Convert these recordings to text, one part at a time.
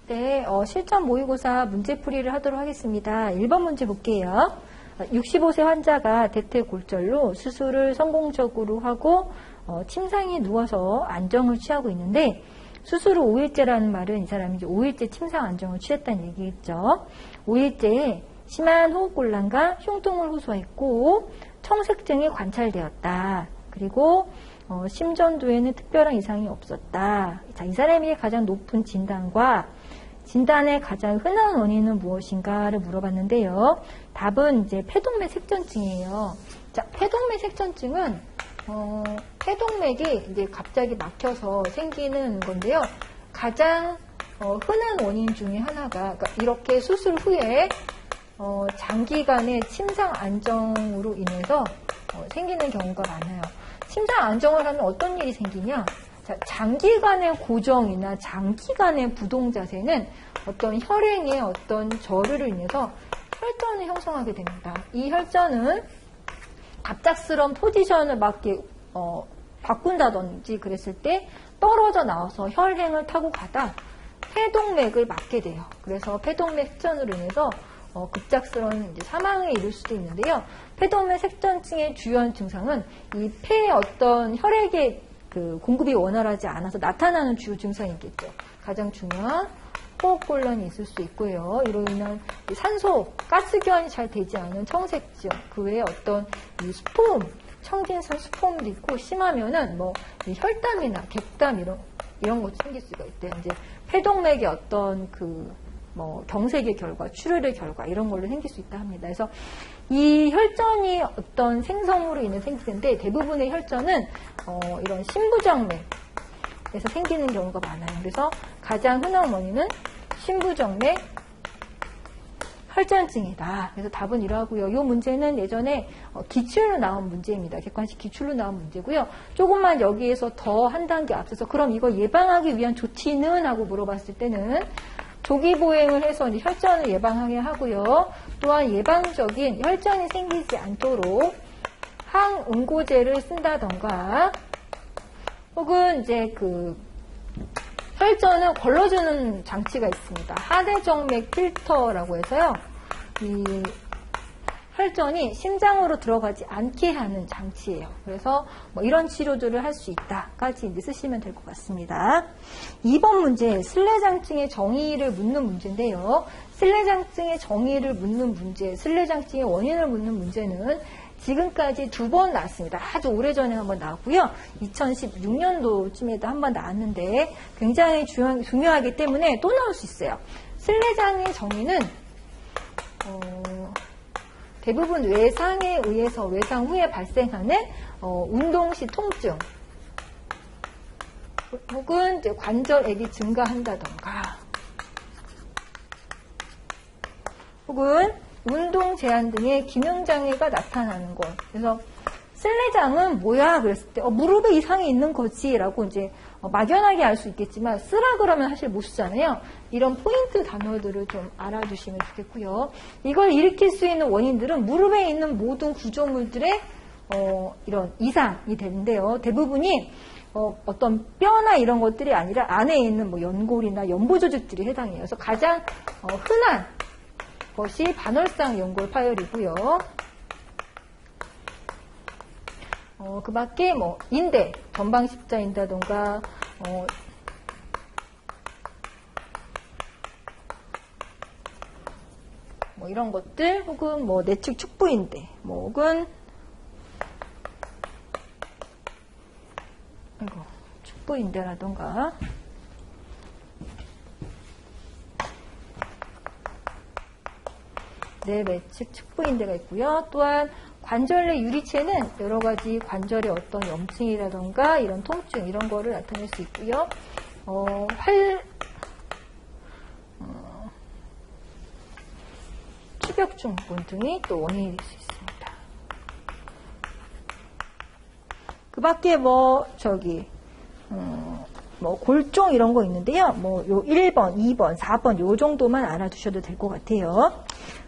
네, 실전 모의고사 문제풀이를 하도록 하겠습니다. 1번 문제 볼게요. 65세 환자가 대퇴골절로 수술을 성공적으로 하고 침상에 누워서 안정을 취하고 있는데 수술 후 5일째라는 말은 이 사람이 이제 5일째 침상 안정을 취했다는 얘기겠죠. 5일째에 심한 호흡곤란과 흉통을 호소했고 청색증이 관찰되었다. 그리고 심전도에는 특별한 이상이 없었다. 자, 이 사람에게 가장 높은 진단과 진단의 가장 흔한 원인은 무엇인가를 물어봤는데요. 답은 이제 폐동맥 색전증이에요. 자, 폐동맥 색전증은 폐동맥이 이제 갑자기 막혀서 생기는 건데요. 가장 흔한 원인 중에 하나가 그러니까 이렇게 수술 후에 장기간의 침상 안정으로 인해서 생기는 경우가 많아요. 침상 안정을 하면 어떤 일이 생기냐? 자, 장기간의 고정이나 장기간의 부동 자세는 어떤 혈행의 어떤 저류로 인해서 혈전을 형성하게 됩니다. 이 혈전은 갑작스러운 포지션을 막 바꾼다든지 그랬을 때 떨어져 나와서 혈행을 타고 가다 폐동맥을 막게 돼요. 그래서 폐동맥 색전으로 인해서 급작스러운 이제 사망에 이를 수도 있는데요. 폐동맥 색전증의 주요한 증상은 이 폐의 어떤 혈액의 공급이 원활하지 않아서 나타나는 주요 증상이겠죠. 가장 중요한 호흡곤란이 있을 수 있고요. 이로 인한 산소, 가스교환이 잘 되지 않은 청색증, 그 외에 어떤 이 스폼, 청진산 스폼도 있고 심하면은 이 혈담이나 객담 이런 것도 생길 수가 있대요. 이제 폐동맥의 어떤 경색의 결과, 출혈의 결과 이런 걸로 생길 수 있다 합니다. 그래서 이 혈전이 어떤 생성으로 인해 생기는데 대부분의 혈전은 이런 심부정맥에서 생기는 경우가 많아요. 그래서 가장 흔한 원인은 심부정맥 혈전증이다. 그래서 답은 이러하고요. 이 문제는 예전에 기출로 나온 문제입니다. 객관식 기출로 나온 문제고요. 조금만 여기에서 더 한 단계 앞서서 그럼 이거 예방하기 위한 조치는? 하고 물어봤을 때는 조기 보행을 해서 혈전을 예방하게 하고요. 또한 예방적인 혈전이 생기지 않도록 항응고제를 쓴다던가 혹은 이제 혈전을 걸러주는 장치가 있습니다. 하대정맥 필터라고 해서요. 이 혈전이 심장으로 들어가지 않게 하는 장치예요. 그래서 이런 치료들을 할 수 있다까지 이제 쓰시면 될 것 같습니다. 2번 문제, 슬레장증의 정의를 묻는 문제인데요. 슬레장증의 정의를 묻는 문제, 슬레장증의 원인을 묻는 문제는 지금까지 2번 나왔습니다. 아주 오래전에 한번 나왔고요. 2016년도쯤에도 한번 나왔는데 굉장히 중요하기 때문에 또 나올 수 있어요. 슬레장의 정의는 대부분 외상에 의해서 외상 후에 발생하는 운동시 통증 혹은 이제 관절액이 증가한다던가 혹은 운동 제한 등의 기능장애가 나타나는 것. 그래서 슬레장은 뭐야? 그랬을 때 무릎에 이상이 있는 거지 라고 이제 막연하게 알 수 있겠지만 쓰라 그러면 사실 못 쓰잖아요. 이런 포인트 단어들을 좀 알아주시면 좋겠고요. 이걸 일으킬 수 있는 원인들은 무릎에 있는 모든 구조물들의 이런 이상이 되는데요. 대부분이 어떤 뼈나 이런 것들이 아니라 안에 있는 연골이나 연부 조직들이 해당해요. 그래서 가장 흔한 것이 반월상 연골 파열이고요. 그 밖에 인대, 전방십자인다던가 이런 것들 혹은 내측 축부인대 혹은 축부인대라던가 내측 축부인대가 있고요. 또한 관절 내 유리체는 여러 가지 관절의 어떤 염증이라던가 이런 통증 이런 거를 나타낼 수 있고요. 추격증후군 등이 또 원인이 될 수 있습니다. 그 밖에 골종 이런 거 있는데요. 요 1번, 2번, 4번 요 정도만 알아두셔도 될 것 같아요.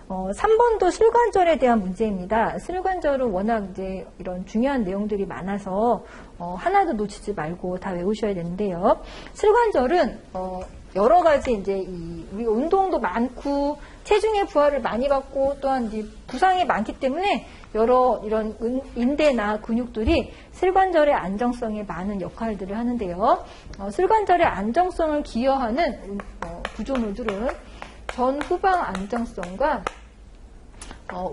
3번도 슬관절에 대한 문제입니다. 슬관절은 워낙 이제 이런 중요한 내용들이 많아서 하나도 놓치지 말고 다 외우셔야 되는데요. 슬관절은 여러 가지 이제 우리 운동도 많고 체중의 부하를 많이 받고 또한 이제 부상이 많기 때문에 여러 이런 인대나 근육들이 슬관절의 안정성에 많은 역할들을 하는데요. 슬관절의 안정성을 기여하는 구조물들은 전후방 안정성과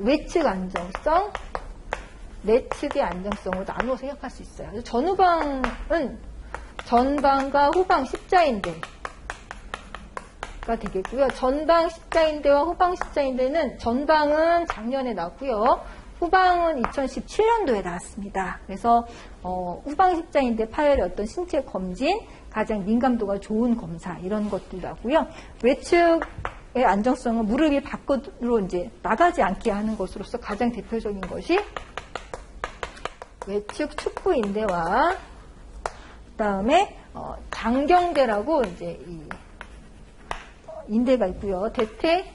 외측 안정성, 내측의 안정성으로 나누어 생각할 수 있어요. 그래서 전후방은 전방과 후방 십자인대가 되겠고요. 전방 십자인대와 후방 십자인대는 전방은 작년에 나왔고요. 후방은 2017년도에 나왔습니다. 그래서 후방 십자인대 파열의 어떤 신체 검진, 가장 민감도가 좋은 검사 이런 것들 나고요. 외측의 안정성은 무릎이 밖으로 이제 나가지 않게 하는 것으로서 가장 대표적인 것이 외측 축부인대와 그다음에 장경대라고 이제 이 인대가 있고요. 대퇴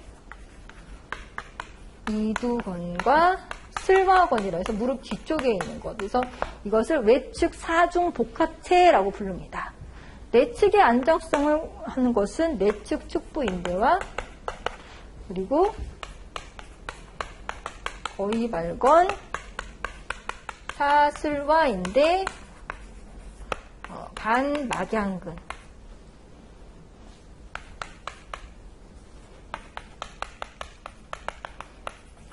이두건과 슬화건이라 해서 무릎 뒤쪽에 있는 것. 그래서 이것을 외측 사중 복합체라고 부릅니다. 내측의 안정성을 하는 것은 내측 축부인대와 그리고 거위발건, 사슬화인대, 반막양근.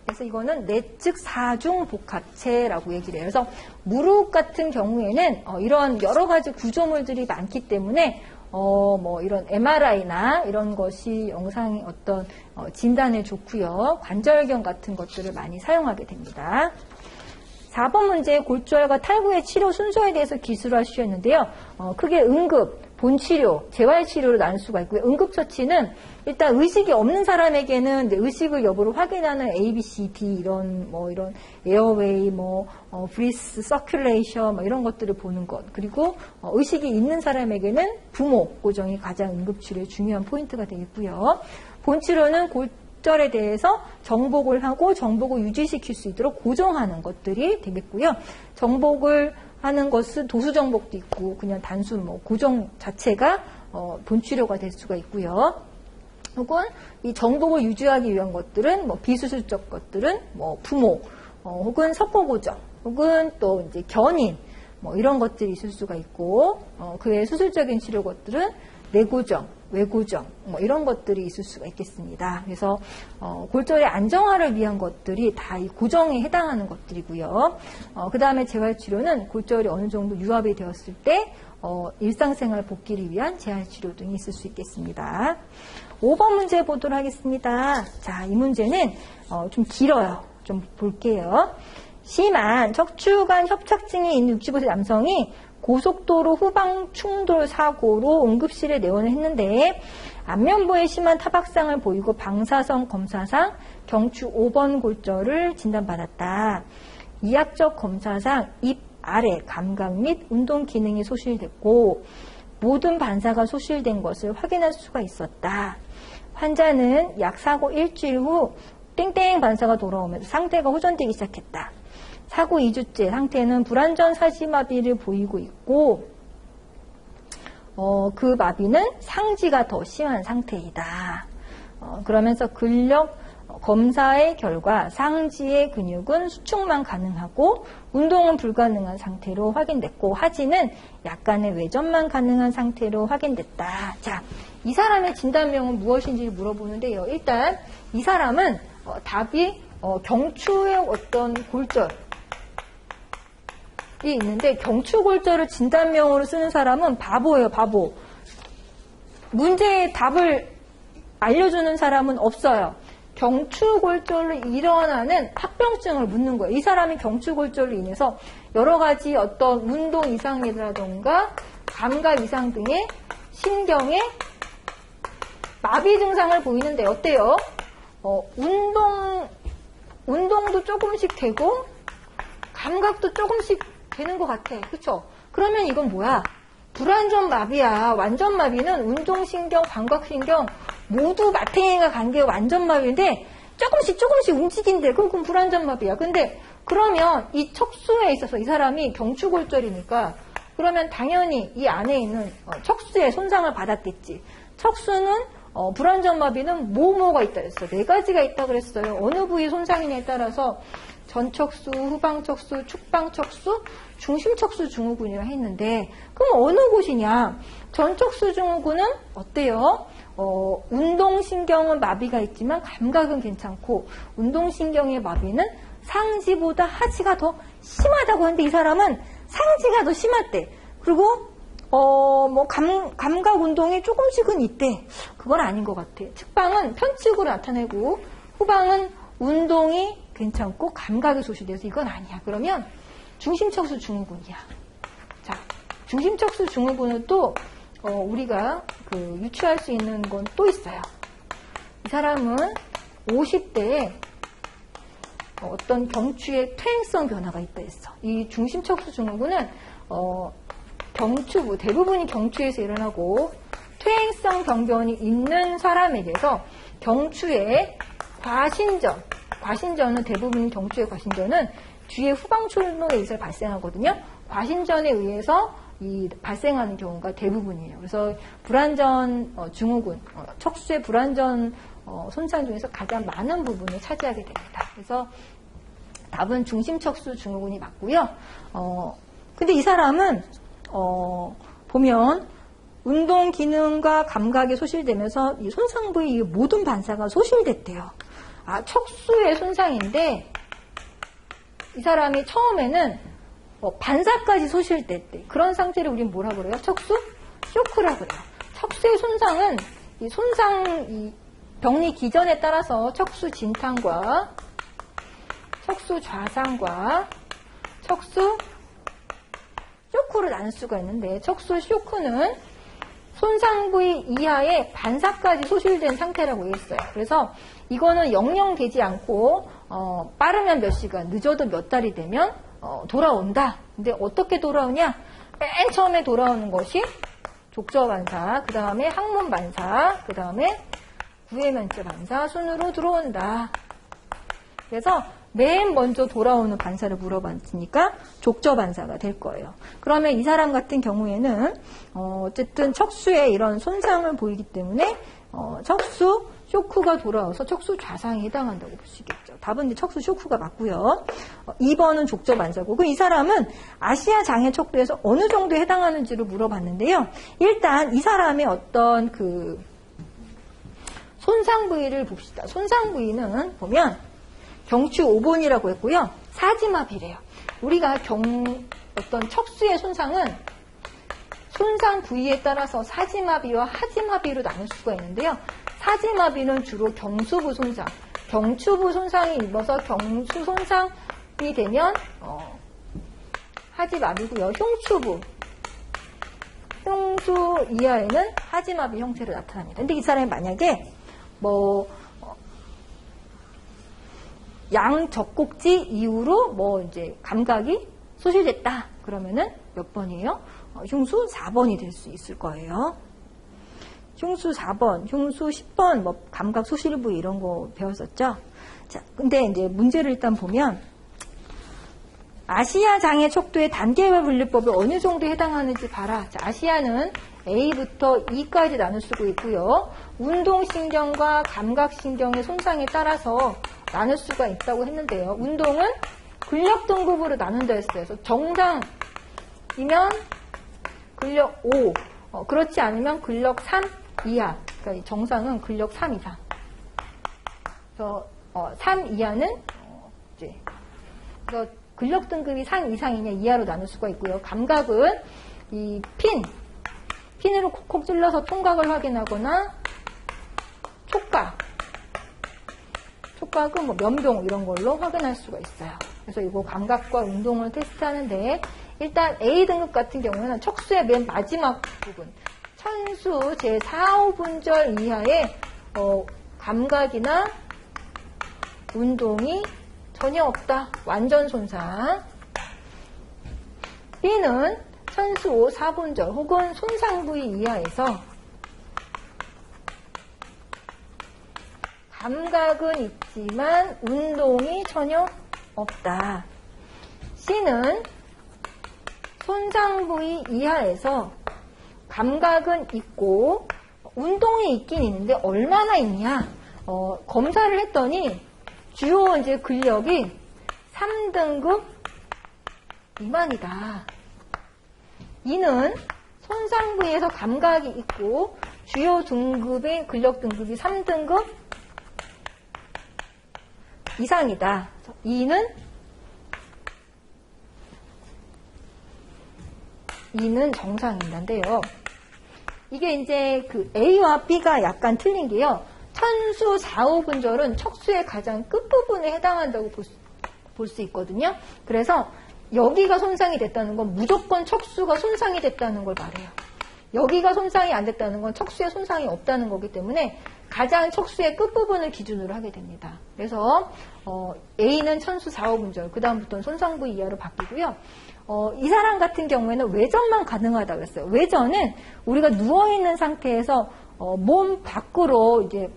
그래서 이거는 내측 사중 복합체라고 얘기를 해요. 그래서 무릎 같은 경우에는 이런 여러 가지 구조물들이 많기 때문에 뭐 이런 MRI나 이런 것이 영상의 어떤 진단에 좋고요. 관절경 같은 것들을 많이 사용하게 됩니다. 4번 문제 골절과 탈구의 치료 순서에 대해서 기술화 주셨는데요. 크게 응급, 본치료, 재활치료로 나눌 수가 있고요. 응급처치는 일단 의식이 없는 사람에게는 의식을 여부를 확인하는 A, B, C, D 이런 에어웨이, 브리스, 서큘레이션 이런 것들을 보는 것. 그리고 의식이 있는 사람에게는 부모 고정이 가장 응급치료의 중요한 포인트가 되겠고요. 본치료는 골절에 대해서 정복을 하고 정복을 유지시킬 수 있도록 고정하는 것들이 되겠고요. 정복을 하는 것은 도수정복도 있고 그냥 단순 고정 자체가 본치료가 될 수가 있고요. 혹은 이 정복을 유지하기 위한 것들은 비수술적 것들은 부모 혹은 석고고정 혹은 또 이제 견인 이런 것들이 있을 수가 있고 그 외 수술적인 치료 것들은 내고정, 외고정 이런 것들이 있을 수가 있겠습니다. 그래서 골절의 안정화를 위한 것들이 다 이 고정에 해당하는 것들이고요. 그 다음에 재활치료는 골절이 어느 정도 유압이 되었을 때 일상생활 복귀를 위한 재활치료 등이 있을 수 있겠습니다. 5번 문제 보도록 하겠습니다. 자, 이 문제는 좀 길어요. 좀 볼게요. 심한 척추관 협착증이 있는 65세 남성이 고속도로 후방 충돌 사고로 응급실에 내원을 했는데 안면부에 심한 타박상을 보이고 방사선 검사상 경추 5번 골절을 진단받았다. 이학적 검사상 입 아래 감각 및 운동 기능이 소실됐고 모든 반사가 소실된 것을 확인할 수가 있었다. 환자는 약 사고 일주일 후 땡땡 반사가 돌아오면서 상태가 호전되기 시작했다. 사고 2주째 상태는 불완전 사지마비를 보이고 있고 그 마비는 상지가 더 심한 상태이다. 그러면서 근력 검사의 결과 상지의 근육은 수축만 가능하고 운동은 불가능한 상태로 확인됐고 하지는 약간의 외전만 가능한 상태로 확인됐다. 자, 이 사람의 진단명은 무엇인지 물어보는데요. 일단 이 사람은 답이 경추의 어떤 골절이 있는데 경추골절을 진단명으로 쓰는 사람은 바보예요. 바보. 문제의 답을 알려주는 사람은 없어요. 경추골절로 일어나는 합병증을 묻는 거예요. 이 사람이 경추골절로 인해서 여러 가지 어떤 운동 이상이라던가 감각 이상 등의 신경의 마비 증상을 보이는데 어때요? 운동도 조금씩 되고 감각도 조금씩 되는 것 같아. 그쵸? 그러면 이건 뭐야? 불완전 마비야. 완전 마비는 운동신경, 감각신경 모두 마탱이가 간 게 완전 마비인데 조금씩 움직인대. 그건 불완전 마비야. 근데 그러면 이 척수에 있어서 이 사람이 경추골절이니까 그러면 당연히 이 안에 있는 척수에 손상을 받았겠지. 척수는 불완전 마비는 뭐뭐가 있다 그랬어요. 4가지가 있다 그랬어요. 어느 부위 손상이냐에 따라서 전척수, 후방척수, 축방척수, 중심척수 증후군이라 했는데 그럼 어느 곳이냐? 전척수 증후군은 어때요? 운동신경은 마비가 있지만 감각은 괜찮고 운동신경의 마비는 상지보다 하지가 더 심하다고 하는데 이 사람은 상지가 더 심했대. 그리고 감각 운동이 조금씩은 있대. 그건 아닌 것 같아. 측방은 편측으로 나타내고 후방은 운동이 괜찮고 감각이 소실돼서 이건 아니야. 그러면 중심척수 증후군이야. 자, 중심척수 증후군은 또 우리가 유추할 수 있는 건 또 있어요. 이 사람은 50대에 어떤 경추의 퇴행성 변화가 있다 했어. 이 중심척수 증후군은 경추부, 대부분이 경추에서 일어나고 퇴행성 병변이 있는 사람에게서 경추의 과신전은 대부분 경추의 과신전은 뒤에 후방출동에 의해서 발생하거든요. 과신전에 의해서 발생하는 경우가 대부분이에요. 그래서 불완전 증후군, 척수의 불완전 손상 중에서 가장 많은 부분을 차지하게 됩니다. 그래서 답은 중심척수 증후군이 맞고요. 근데 이 사람은 보면 운동 기능과 감각이 소실되면서 이 손상 부위 모든 반사가 소실됐대요. 척수의 손상인데 이 사람이 처음에는 반사까지 소실됐대. 그런 상태를 우리는 뭐라고 그래요? 척수 쇼크라고 그래요. 척수의 손상은 이 병리 기전에 따라서 척수 진탕과 척수 좌상과 척수 쇼크로 나눌 수가 있는데 척수 쇼크는 손상 부위 이하의 반사까지 소실된 상태라고 했어요. 그래서 이거는 영영 되지 않고 빠르면 몇 시간, 늦어도 몇 달이 되면 돌아온다. 근데 어떻게 돌아오냐? 맨 처음에 돌아오는 것이 족저반사, 그 다음에 항문반사, 그 다음에 구해면체 반사 순으로 들어온다. 그래서 맨 먼저 돌아오는 반사를 물어봤으니까 족저반사가 될 거예요. 그러면 이 사람 같은 경우에는 어쨌든 척수에 이런 손상을 보이기 때문에 척수 쇼크가 돌아와서 척수 좌상에 해당한다고 볼 수 있겠죠. 답은 척수 쇼크가 맞고요. 2번은 족저반사고. 이 사람은 아시아 장애 척도에서 어느 정도에 해당하는지를 물어봤는데요. 일단 이 사람의 어떤 손상 부위를 봅시다. 손상 부위는 보면 경추 5번이라고 했고요. 사지마비래요. 우리가 어떤 척수의 손상은 손상 부위에 따라서 사지마비와 하지마비로 나눌 수가 있는데요. 사지마비는 주로 경수부 손상, 경추부 손상이 입어서 경수 손상이 되면 하지마비고요. 흉수 이하에는 하지마비 형태로 나타납니다. 근데 이 사람이 만약에 양젖꼭지 이후로 이제 감각이 소실됐다. 그러면은 몇 번이에요? 흉수 4번이 될 수 있을 거예요. 흉수 4번, 흉수 10번, 감각 소실 부위 이런 거 배웠었죠? 자, 근데 이제 문제를 일단 보면, 아시아 장애 척도의 단계별 분류법이 어느 정도에 해당하는지 봐라. 자, 아시아는 A부터 E까지 나눌 수가 있고요. 운동신경과 감각신경의 손상에 따라서 나눌 수가 있다고 했는데요. 운동은 근력 등급으로 나눈다 했어요. 그래서 정상이면 근력 5, 그렇지 않으면 근력 3 이하. 그러니까 정상은 근력 3 이상. 그래서 3 이하는 이제 그래서 근력 등급이 상 이상이냐 이하로 나눌 수가 있고요. 감각은 이 핀으로 콕콕 찔러서 통각을 확인하거나 촉각은 면봉 이런 걸로 확인할 수가 있어요. 그래서 이거 감각과 운동을 테스트하는데 일단 A등급 같은 경우에는 척수의 맨 마지막 부분 천수 제4, 5분절 이하의 감각이나 운동이 전혀 없다. 완전 손상. B는 천수 5, 4분절 혹은 손상 부위 이하에서 감각은 있지만 운동이 전혀 없다. C는 손상 부위 이하에서 감각은 있고 운동이 있긴 있는데 얼마나 있냐? 검사를 했더니 주요 이제 근력이 3등급 미만이다. 이는 손상 부위에서 감각이 있고 주요 등급의 근력 등급이 3등급 이상이다. 이는 정상인데요. 이게 이제 그 A와 B가 약간 틀린 게요. 천수 4, 5분절은 척수의 가장 끝부분에 해당한다고 볼 수 있거든요. 그래서 여기가 손상이 됐다는 건 무조건 척수가 손상이 됐다는 걸 말해요. 여기가 손상이 안 됐다는 건 척수에 손상이 없다는 거기 때문에 가장 척수의 끝부분을 기준으로 하게 됩니다. 그래서 A는 천수 4, 5분절, 그 다음부터는 손상 부위 이하로 바뀌고요. 이 사람 같은 경우에는 외전만 가능하다고 했어요. 외전은 우리가 누워있는 상태에서 몸 밖으로 이제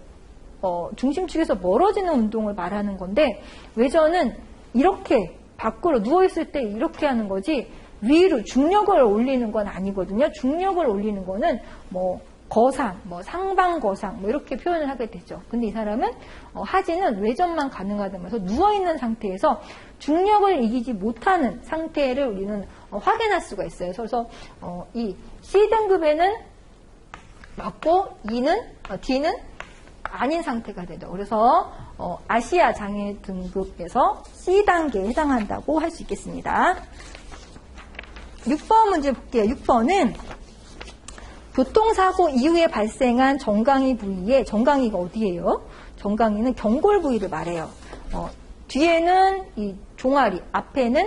중심축에서 멀어지는 운동을 말하는 건데, 외전은 이렇게 밖으로 누워있을 때 이렇게 하는 거지 위로 중력을 올리는 건 아니거든요. 중력을 올리는 거는 뭐 거상, 뭐 상방거상 뭐 이렇게 표현을 하게 되죠. 근데 이 사람은 하지는 외전만 가능하다면서 누워있는 상태에서 중력을 이기지 못하는 상태를 우리는 확인할 수가 있어요. 그래서 이 C등급에는 맞고 D는 아닌 상태가 되죠. 그래서 아시아 장애 등급에서 C단계에 해당한다고 할 수 있겠습니다. 6번 문제 볼게요. 6번은 교통사고 이후에 발생한 정강이 부위에, 정강이가 어디예요? 정강이는 경골 부위를 말해요. 뒤에는 이 종아리, 앞에는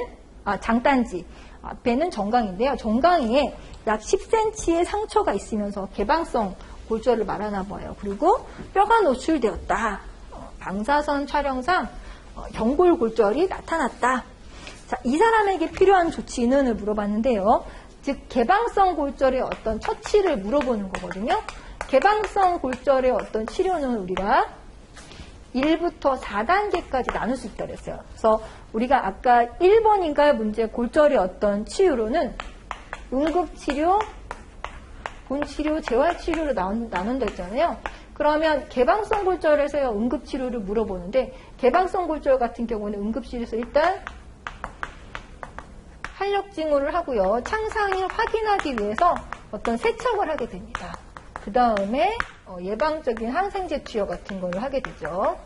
장단지, 앞에는 정강인데요. 정강이에 약 10cm의 상처가 있으면서 개방성 골절을 말하나 봐요. 그리고 뼈가 노출되었다. 방사선 촬영상 경골 골절이 나타났다. 자, 이 사람에게 필요한 조치는을 물어봤는데요. 즉 개방성 골절의 어떤 처치를 물어보는 거거든요. 개방성 골절의 어떤 치료는 우리가 1부터 4단계까지 나눌 수 있다고 했어요. 그래서 우리가 아까 1번인가 문제 골절의 어떤 치유로는 응급치료, 본치료, 재활치료로 나눈다 했잖아요. 그러면 개방성 골절에서의 응급치료를 물어보는데, 개방성 골절 같은 경우는 응급실에서 일단 활력 징후를 하고요. 창상을 확인하기 위해서 어떤 세척을 하게 됩니다. 그 다음에 예방적인 항생제 투여 같은 걸 하게 되죠.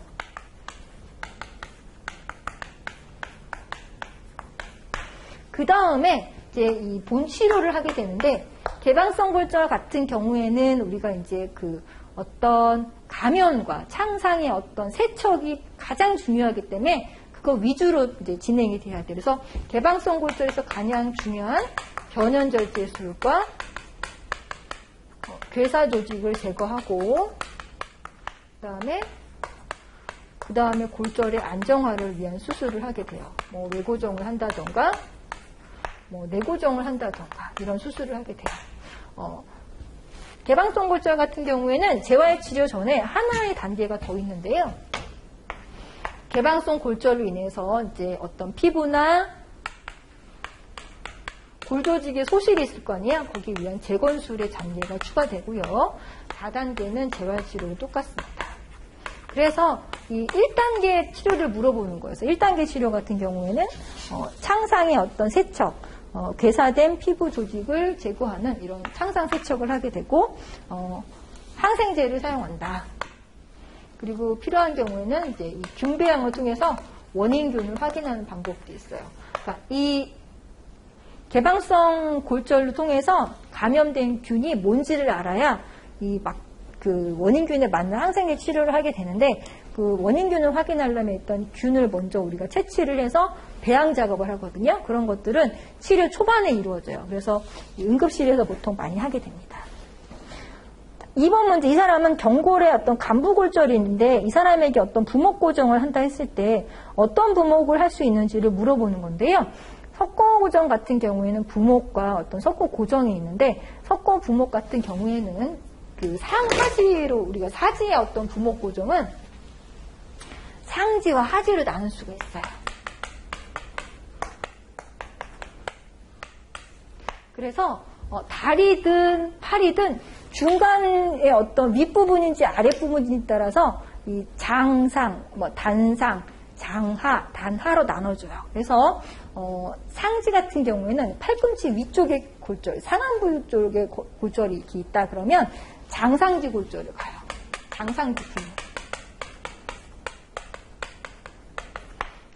그 다음에 이제 이 본치료를 하게 되는데, 개방성 골절 같은 경우에는 우리가 이제 그 어떤 감염과 창상의 어떤 세척이 가장 중요하기 때문에 그거 위주로 이제 진행이 돼야 돼요. 그래서 개방성 골절에서 가장 중요한 변연절제술과 괴사 조직을 제거하고, 그 다음에 골절의 안정화를 위한 수술을 하게 돼요. 뭐 외고정을 한다던가, 뭐 내고정을 한다던가 이런 수술을 하게 돼요. 개방성 골절 같은 경우에는 재활치료 전에 하나의 단계가 더 있는데요. 개방성 골절로 인해서 이제 어떤 피부나 골조직에 소실이 있을 거 아니에요. 거기 위한 재건술의 단계가 추가되고요. 4단계는 재활치료로 똑같습니다. 그래서 이 1단계 치료를 물어보는 거예요. 1단계 치료 같은 경우에는 창상의 어떤 세척, 괴사된 피부 조직을 제거하는 이런 창상 세척을 하게 되고, 항생제를 사용한다. 그리고 필요한 경우에는 이제 이 균배양을 통해서 원인균을 확인하는 방법도 있어요. 그러니까 이 개방성 골절을 통해서 감염된 균이 뭔지를 알아야 그 원인균에 맞는 항생제 치료를 하게 되는데, 그 원인균을 확인하려면 일단 균을 먼저 우리가 채취를 해서 배양 작업을 하거든요. 그런 것들은 치료 초반에 이루어져요. 그래서 응급실에서 보통 많이 하게 됩니다. 2번 문제, 이 사람은 경골에 어떤 간부골절이 있는데 이 사람에게 어떤 부목 고정을 한다 했을 때 어떤 부목을 할 수 있는지를 물어보는 건데요. 석고 고정 같은 경우에는 부목과 어떤 석고 고정이 있는데, 석고 부목 같은 경우에는 그 상하지로, 우리가 사지의 어떤 부목 고정은 상지와 하지로 나눌 수가 있어요. 그래서 다리든 팔이든 중간에 어떤 윗부분인지 아랫부분인지 따라서 이 장상, 뭐 단상, 장하, 단하로 나눠줘요. 그래서 상지 같은 경우에는 팔꿈치 위쪽에 골절, 상안부 쪽에 골절이 이렇게 있다 그러면 장상지 골절을 가요. 장상지 부분.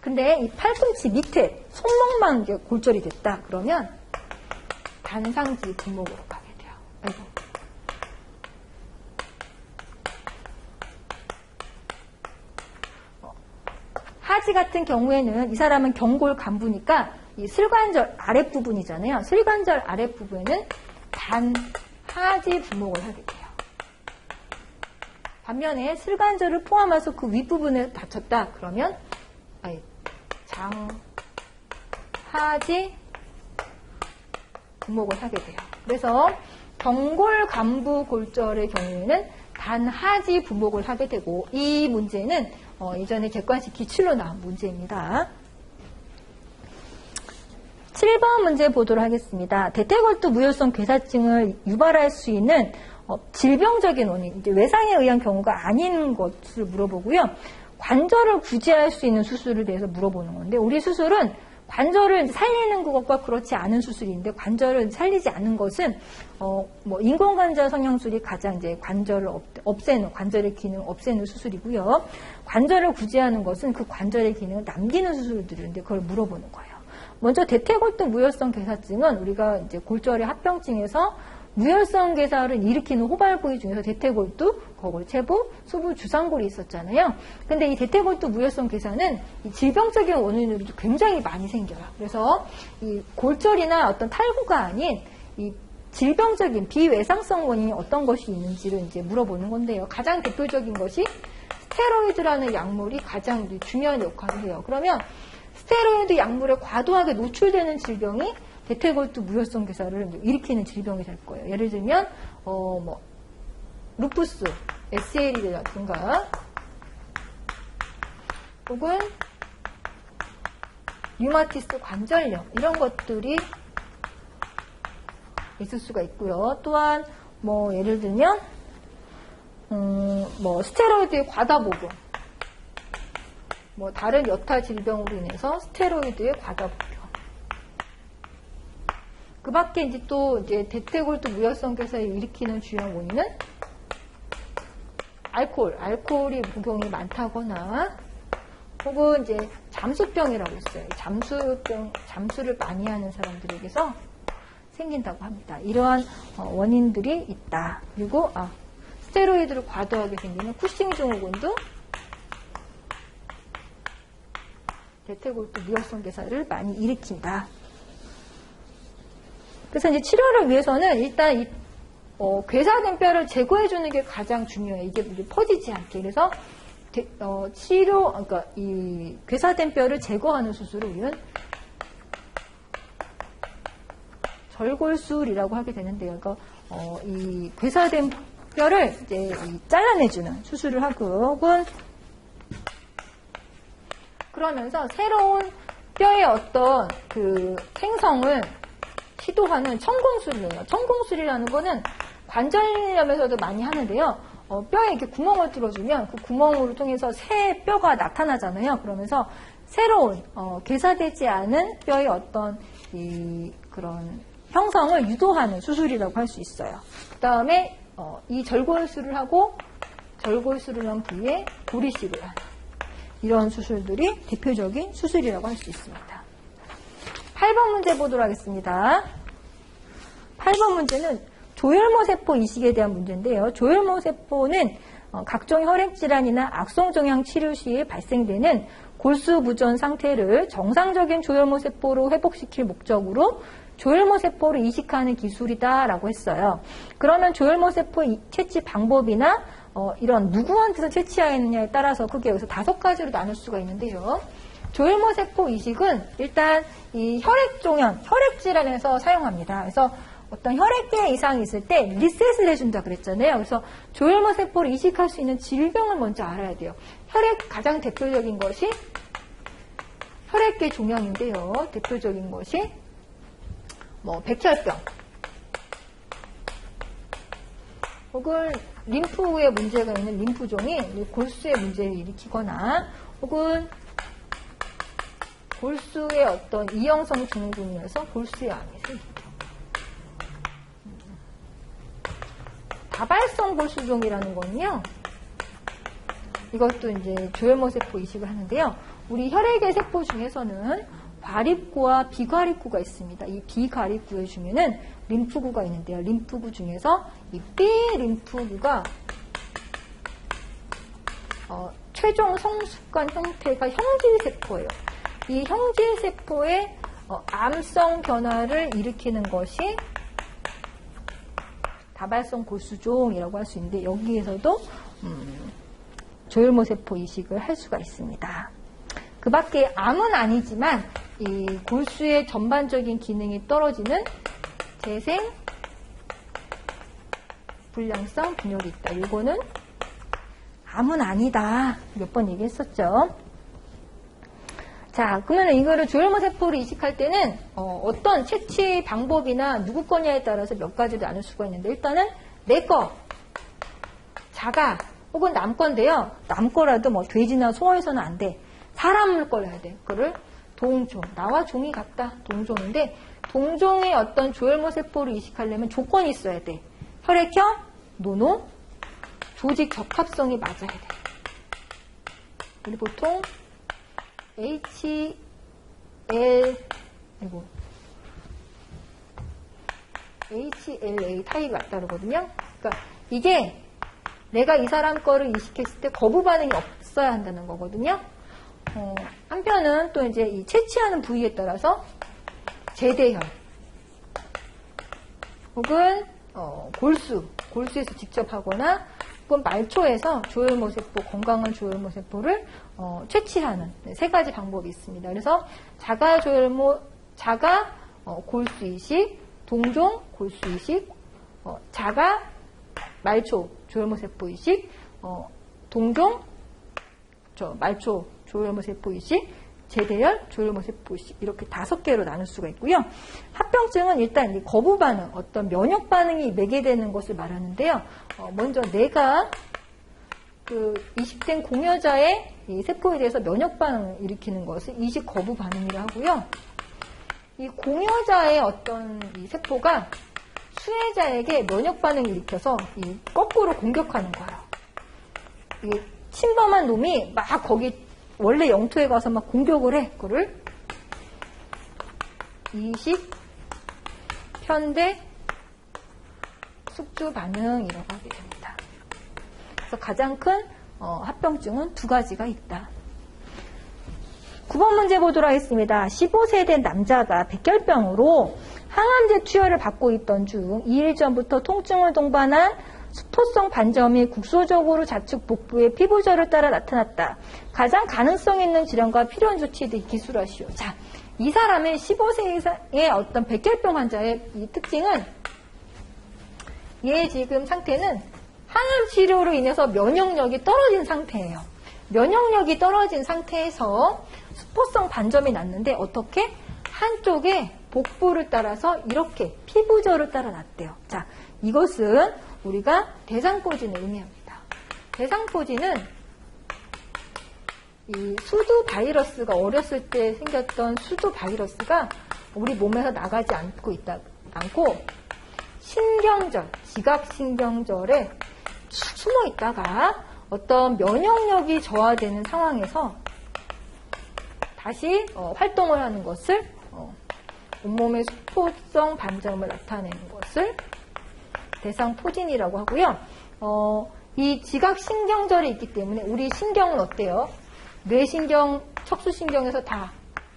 근데 이 팔꿈치 밑에 손목만 이제 골절이 됐다 그러면 단상지 분목으로 가게 돼요. 아이고. 하지 같은 경우에는 이 사람은 경골 간부니까 이 슬관절 아랫부분이잖아요. 슬관절 아랫부분에는 단하지 분목을 하게 돼요. 반면에 슬관절을 포함해서 그 윗부분에 다쳤다 그러면 장하지 분목을 하게 돼요. 그래서 경골 간부 골절의 경우에는 단하지 분목을 하게 되고 이 문제는 예전에 객관식 기출로 나온 문제입니다. 7번 문제 보도록 하겠습니다. 대퇴골두 무혈성 괴사증을 유발할 수 있는 질병적인 원인, 이제 외상에 의한 경우가 아닌 것을 물어보고요. 관절을 구제할 수 있는 수술에 대해서 물어보는 건데 우리 수술은 관절을 살리는 것과 그렇지 않은 수술인데 관절을 살리지 않는 것은 뭐 인공관절 성형술이 가장 이제 관절을 없애는 관절의 기능을 없애는 수술이고요. 관절을 구제하는 것은 그 관절의 기능을 남기는 수술들인데 그걸 물어보는 거예요. 먼저 대퇴골두 무혈성 괴사증은 우리가 이제 골절의 합병증에서 무혈성 괴사를 일으키는 호발 부위 중에서 대퇴골두, 거골체부, 수부, 주상골이 있었잖아요. 근데 이 대퇴골두 무혈성 괴사는 이 질병적인 원인으로 굉장히 많이 생겨요. 그래서 이 골절이나 어떤 탈구가 아닌 이 질병적인 비외상성 원인이 어떤 것이 있는지를 이제 물어보는 건데요. 가장 대표적인 것이 스테로이드라는 약물이 가장 중요한 역할을 해요. 그러면 스테로이드 약물에 과도하게 노출되는 질병이 대퇴골두 무혈성 괴사를 일으키는 질병이 될 거예요. 예를 들면 뭐 루푸스, SL이라든가 혹은 류마티스 관절염 이런 것들이 있을 수가 있고요. 또한 뭐 예를 들면 뭐 스테로이드의 과다복용, 뭐 다른 여타 질병으로 인해서 스테로이드의 과다복용. 그 밖에 이제 또 이제 대퇴골두 무혈성 괴사를 일으키는 주요 원인은 알코올이 복용이 많다거나 혹은 이제 잠수병이라고 있어요. 잠수를 많이 하는 사람들에게서 생긴다고 합니다. 이러한 원인들이 있다. 그리고 스테로이드를 과도하게 생기는 쿠싱 증후군도 대퇴골두 무혈성 괴사를 많이 일으킨다. 그래서 이제 치료를 위해서는 일단 이 괴사된 뼈를 제거해주는 게 가장 중요해요. 이게 퍼지지 않게. 그래서 그러니까 이 괴사된 뼈를 제거하는 수술을 우리는 절골술이라고 하게 되는데요. 그러니까 이 괴사된 뼈를 이제 잘라내주는 수술을 하고 혹은 그러면서 새로운 뼈의 어떤 그 생성을 시도하는 천공술이에요. 천공술이라는 거는 관절염에서도 많이 하는데요. 뼈에 이렇게 구멍을 뚫어주면 그 구멍을 통해서 새 뼈가 나타나잖아요. 그러면서 새로운 괴사되지 않은 뼈의 어떤 그런 형성을 유도하는 수술이라고 할 수 있어요. 그 다음에 이 절골술을 하고 절골술을 한 부위에 고리식을 하는 이런 수술들이 대표적인 수술이라고 할 수 있습니다. 8번 문제 보도록 하겠습니다. 8번 문제는 조혈모 세포 이식에 대한 문제인데요. 조혈모 세포는 각종 혈액질환이나 악성종양 치료 시에 발생되는 골수부전 상태를 정상적인 조혈모 세포로 회복시킬 목적으로 조혈모 세포를 이식하는 기술이다라고 했어요. 그러면 조혈모 세포 채취 방법이나 이런 누구한테서 채취하느냐에 따라서 크게 여기서 5가지로 나눌 수가 있는데요. 조혈모 세포 이식은 일단 이 혈액종양, 혈액질환에서 사용합니다. 그래서 어떤 혈액계 이상이 있을 때 리셋을 해준다 그랬잖아요. 그래서 조혈모 세포를 이식할 수 있는 질병을 먼저 알아야 돼요. 혈액 가장 대표적인 것이 혈액계 종양인데요. 대표적인 것이 뭐 백혈병, 혹은 림프에 문제가 있는 림프종이 골수에 문제를 일으키거나 혹은 골수의 어떤 이형성 증후군으로 인해서 골수의 암이 생기죠. 다발성 골수종이라는 거는요, 이것도 이제 조혈모세포 이식을 하는데요. 우리 혈액의 세포 중에서는 과립구와 비과립구가 있습니다. 이 비과립구에 중에는 림프구가 있는데요. 림프구 중에서 이 B림프구가 최종 성숙한 형태가 형질세포예요. 이 형질세포의 암성 변화를 일으키는 것이 다발성 골수종이라고 할 수 있는데, 여기에서도 조혈모세포 이식을 할 수가 있습니다. 그 밖에 암은 아니지만 이 골수의 전반적인 기능이 떨어지는 재생 불량성 분열이 있다. 이거는 암은 아니다. 몇 번 얘기했었죠. 자, 그러면 이거를 조혈모세포를 이식할 때는 어떤 채취 방법이나 누구 거냐에 따라서 몇 가지를 나눌 수가 있는데, 일단은 내 거, 자가 혹은 남 건데요. 남 거라도 뭐 돼지나 소에서는 안 돼. 사람 걸 해야 돼. 그거를 동종. 나와 종이 같다. 동종인데, 동종의 어떤 조혈모세포를 이식하려면 조건이 있어야 돼. 혈액형, 노노, 조직 적합성이 맞아야 돼. 그리고 보통 HLA 타입이 맞다르거든요. 그러니까 이게 내가 이 사람 거를 이식했을 때 거부 반응이 없어야 한다는 거거든요. 한편은 또 이제 이 채취하는 부위에 따라서 제대혈 혹은 골수에서 직접 하거나 혹은 말초에서 조혈모세포, 건강한 조혈모세포를 채취하는 세 가지 방법이 있습니다. 그래서 자가 골수 이식, 동종 골수 이식, 자가 말초 조혈모세포 이식, 동종 말초 조혈모세포 이식, 제대혈 조혈모세포 이식, 이렇게 5개로 나눌 수가 있고요. 합병증은 일단 이 거부 반응, 어떤 면역 반응이 매개되는 것을 말하는데요. 먼저 내가 그 이식된 공여자의 이 세포에 대해서 면역 반응을 일으키는 것을 이식 거부 반응이라 하고요. 이 공여자의 어떤 이 세포가 수혜자에게 면역 반응을 일으켜서 이 거꾸로 공격하는 거예요. 이 침범한 놈이 막 거기 원래 영토에 가서 막 공격을 해. 그거를 이식, 편대, 숙주 반응이라고 하게 됩니다. 그래서 가장 큰 합병증은 2가지가 있다. 9번 문제 보도록 하겠습니다. 15세 된 남자가 백혈병으로 항암제 투여를 받고 있던 중 2일 전부터 통증을 동반한 수포성 반점이 국소적으로 좌측 복부의 피부절을 따라 나타났다. 가장 가능성 있는 질환과 필요한 조치에 기술하시오. 자, 이 사람의 15세 이상의 어떤 백혈병 환자의 이 특징은, 얘 지금 상태는 항암 치료로 인해서 면역력이 떨어진 상태예요. 면역력이 떨어진 상태에서 수포성 반점이 났는데 어떻게? 한쪽에 복부를 따라서 이렇게 피부절을 따라 났대요. 자, 이것은 우리가 대상포진을 의미합니다. 대상포진은 이 수두 바이러스가 어렸을 때 생겼던 수두 바이러스가 우리 몸에서 나가지 않고 신경절, 지각신경절에 숨어 있다가 어떤 면역력이 저하되는 상황에서 다시 활동을 하는 것을 온몸의 수포성 반점을 나타내는 것을 대상포진이라고 하고요. 이 지각신경절이 있기 때문에 우리 신경은 어때요? 뇌신경, 척수신경에서 다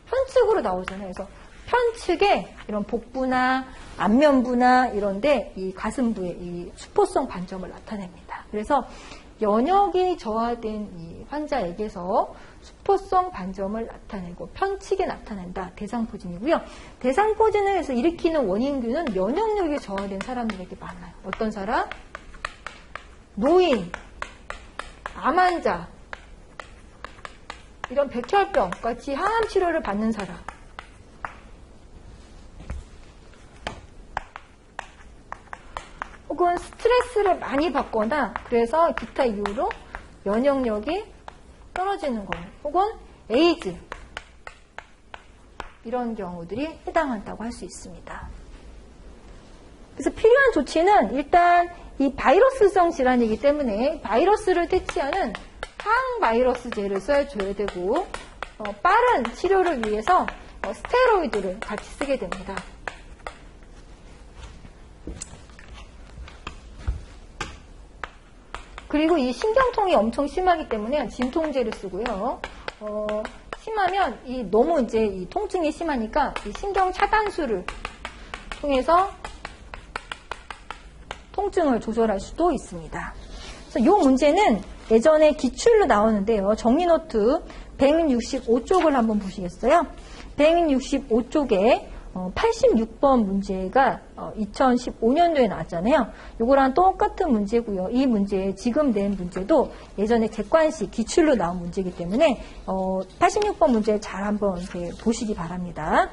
편측으로 나오잖아요. 그래서 편측에 이런 복부나 안면부나 이런데 이 가슴부에 이 수포성 반점을 나타냅니다. 그래서 면역이 저하된 이 환자에게서 수포성 반점을 나타내고 편측에 나타낸다. 대상포진이고요. 대상포진을 해서 일으키는 원인균은 면역력이 저하된 사람들에게 많아요. 어떤 사람? 노인, 암 환자, 이런 백혈병 같이 항암 치료를 받는 사람, 혹은 혹은 스트레스를 많이 받거나 그래서 기타 이유로 면역력이 떨어지는 경우 혹은 에이즈 이런 경우들이 해당한다고 할 수 있습니다. 그래서 필요한 조치는 일단 이 바이러스성 질환이기 때문에 바이러스를 퇴치하는 항바이러스제를 써줘야 되고 빠른 치료를 위해서 스테로이드를 같이 쓰게 됩니다. 그리고 이 신경통이 엄청 심하기 때문에 진통제를 쓰고요. 심하면 너무 이제 이 통증이 심하니까 이 신경 차단술을 통해서 통증을 조절할 수도 있습니다. 그래서 이 문제는 예전에 기출로 나오는데요. 정리노트 165쪽을 한번 보시겠어요? 165쪽에 86번 문제가 2015년도에 나왔잖아요. 이거랑 똑같은 문제고요. 이 문제 지금 낸 문제도 예전에 객관식 기출로 나온 문제이기 때문에 86번 문제 잘 한번 이렇게 보시기 바랍니다.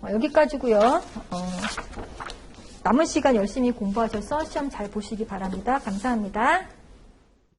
여기까지고요. 남은 시간 열심히 공부하셔서 시험 잘 보시기 바랍니다. 감사합니다.